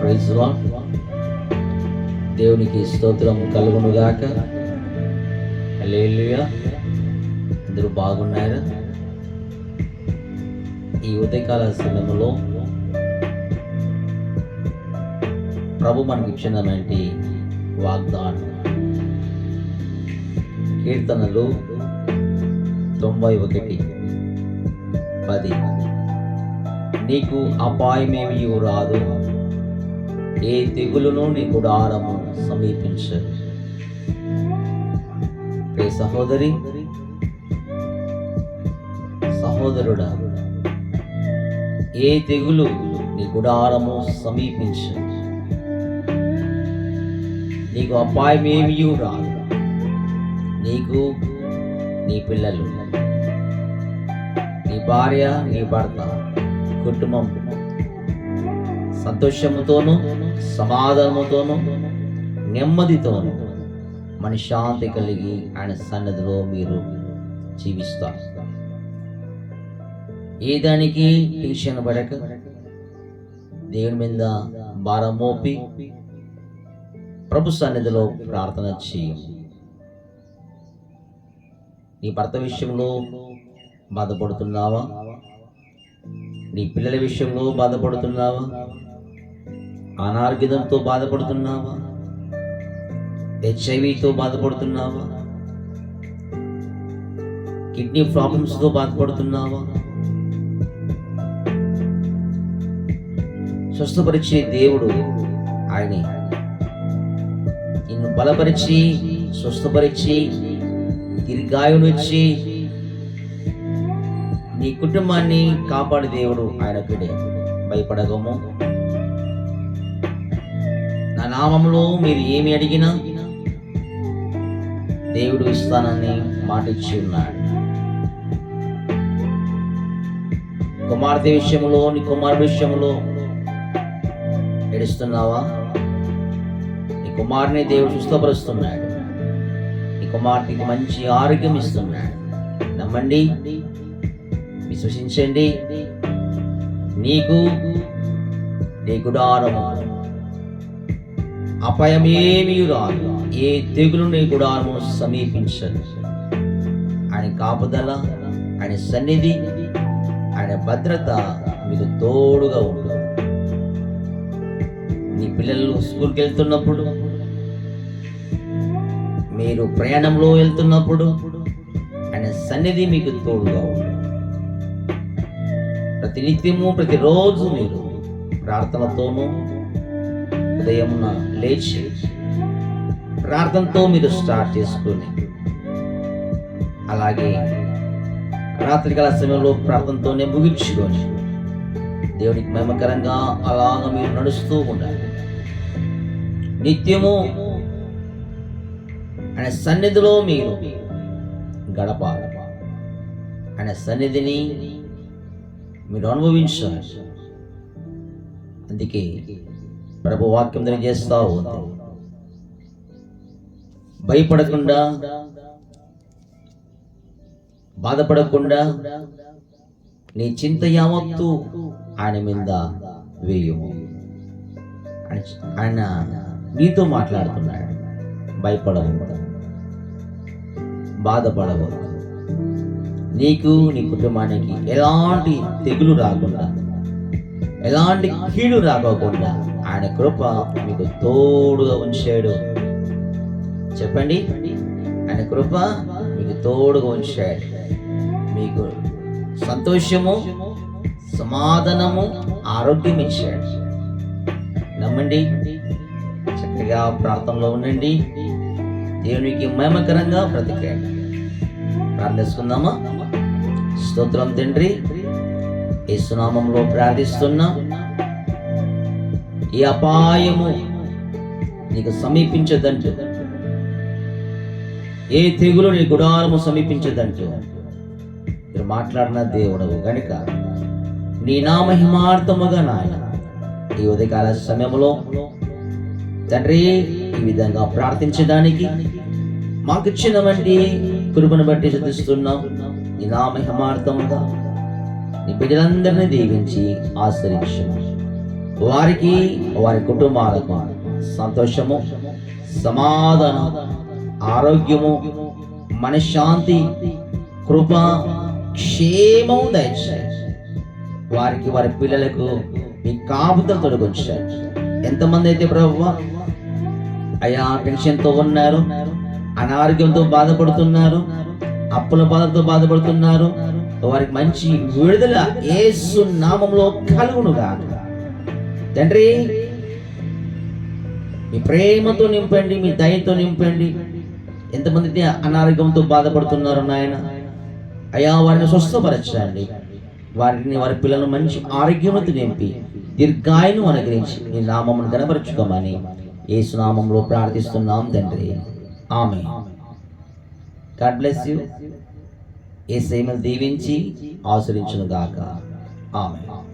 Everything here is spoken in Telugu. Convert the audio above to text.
Praise lord. దేవునికి స్తోత్రం కలుగునుగాక. హల్లెలూయా. అందరూ బాగున్నారా? ఈ ఉదయకాల సమయంలో ప్రభు మనకి ఇచ్చినటువంటి వాగ్దానం కీర్తనలు 91:10. నీకు అపాయమేమీ రాదు, ఏ తెగులును నీ గుడారము సమీపించదు. ప్రియ సహోదరి సహోదరుడా, ఏ తెగులు నీ గుడారము సమీపించదు. నీకు అపాయమేమీ రాదు. నీకు, నీ పిల్లలు, నీ భార్య, నీ భర్త, కుటుంబం సంతోషముతోనూ సమాధానముతోనూ నెమ్మదితోనూ మనశ్శాంతి కలిగి ఆయన సన్నిధిలో మీరు జీవిస్తారు. ఏ దానికి టెన్షన్ పడక దేవుని మీద భారం మోపి ప్రభు సన్నిధిలో ప్రార్థన చేయం. నీ భర్త విషయంలో బాధపడుతున్నావా? నీ పిల్లల విషయంలో బాధపడుతున్నావా? అనారోగ్యంతో బాధపడుతున్నావా? HIV-తో బాధపడుతున్నావా? కిడ్నీ ప్రాబ్లమ్స్తో బాధపడుతున్నావా? స్వస్థపరిచే దేవుడు ఆయనే. నిన్ను బలపరిచి, స్వస్థపరిచి, దీర్ఘాయునిచ్చి నీ కుటుంబాన్ని కాపాడే దేవుడు ఆయనకుడే. భయపడగము. నా నామములో మీరు ఏమి అడిగినా దేవుడు ఇస్తానని మాటిచ్చి ఉన్నాడు. కుమార్తె విషయంలో, నీ కుమారుడి విషయంలో ఏడుస్తున్నావా? నీ కుమారుని దేవుడు సుస్థపరుస్తున్నాడు. నీ కుమార్తెకి మంచి ఆరోగ్యం ఇస్తున్నాడు. నమ్మండి, విశ్వసించండి. నీకు, నీ గుడారము అపాయమేమీ రాదు, ఏ తెగులు నీ గుడారము సమీపించదు. ఆయన కాపుదల, ఆయన సన్నిధి, ఆయన భద్రత మీకు తోడుగా ఉంటుంది. నీ పిల్లలు స్కూల్కి వెళ్తున్నప్పుడు, మీరు ప్రయాణంలో వెళ్తున్నప్పుడు ఆయన సన్నిధి మీకు తోడుగా ఉంటుంది. ప్రతినిత్యము, ప్రతిరోజు మీరు ప్రార్థనతోనూ ఉదయమున లేచి ప్రార్థనతో మీరు స్టార్ట్ చేసుకుని, అలాగే రాత్రికాల సమయంలో ప్రార్థనతోనే ముగించుకొని దేవునికి మహిమకరంగా అలాగ మీరు నడుస్తూ ఉండాలి. నిత్యము ఆయన సన్నిధిలో మీరు గడపాలి. ఆయన సన్నిధిని మీరు అనుభవించాలి. అందుకే ప్రభు వాక్యం చేస్తా ఉంది, భయపడకుండా, బాధపడకుండా నీ చింత యావత్తు ఆయన మీద వేయము. ఆయన నీతో మాట్లాడుతున్నాడు. భయపడవద్దు, బాధపడవద్దు. నీకు, నీ కుటుంబానికి ఎలాంటి తెగులు రాకుండా, ఎలాంటి కీడు రాకోకుండా ఆయన కృప మీకు తోడుగా ఉంచాడు. చెప్పండి, ఆయన కృప మీకు తోడుగా ఉంచాడు. మీకు సంతోషము, సమాధానము, ఆరోగ్యం ఇచ్చాడు. నమ్మండి, చక్కగా ప్రార్థనలో ఉండండి, దేవునికి మహిమకరంగా బ్రతికండి. ప్రార్థిస్తున్నామా? స్తోత్రం తండ్రి, యేసు నామములో ప్రార్థిస్తున్నా. ఈ అపాయము నీకు సమీపించదంటూ, ఏ తెగులు నీ గుడారము సమీపించదంటూ మీరు మాట్లాడిన దేవుడవు గనుక నీ నామహిమార్థముగా నాయన ఈ ఉదయకాల సమయంలో తండ్రి ఈ విధంగా ప్రార్థించడానికి మాకు ఇచ్చినటువంటి కృపను బట్టి స్తుతిస్తున్నాం. నీ నామహిమార్థముగా నీ బిడ్డలందరినీ దీవించి ఆశ్రయించు. వారికి వారి కుటుంబాలకు సంతోషము, సమాధానం, ఆరోగ్యము, మనశ్శాంతి, కృప, క్షేమము దయచేయండి. వారికి వారి పిల్లలకు మీ కాపుదలు తొలగించండి. ఎంతమంది అయితే ప్రభువా అయా టెన్షన్తో ఉన్నారు, అనారోగ్యంతో బాధపడుతున్నారు, అప్పుల బాధతో బాధపడుతున్నారు, వారికి మంచి విడుదల యేసు నామములో కలుగునుగాక. తండ్రి మీ ప్రేమతో నింపండి, మీ దయతో నింపండి. ఎంతమంది అనారోగ్యంతో బాధపడుతున్నారు నాయన, అయా వారిని స్వస్థపరచండి. వారిని వారి పిల్లలను మంచి ఆరోగ్యముతో నింపి దీర్ఘాయును అనుగ్రహించి మీ నామమును కనపరచుకోమని యేసు నామములో ప్రార్థిస్తున్నాం తండ్రి. ఆమేన్. God bless you. యేసయ్య దీవించి ఆశీర్వదించును గాక. ఆమేన్.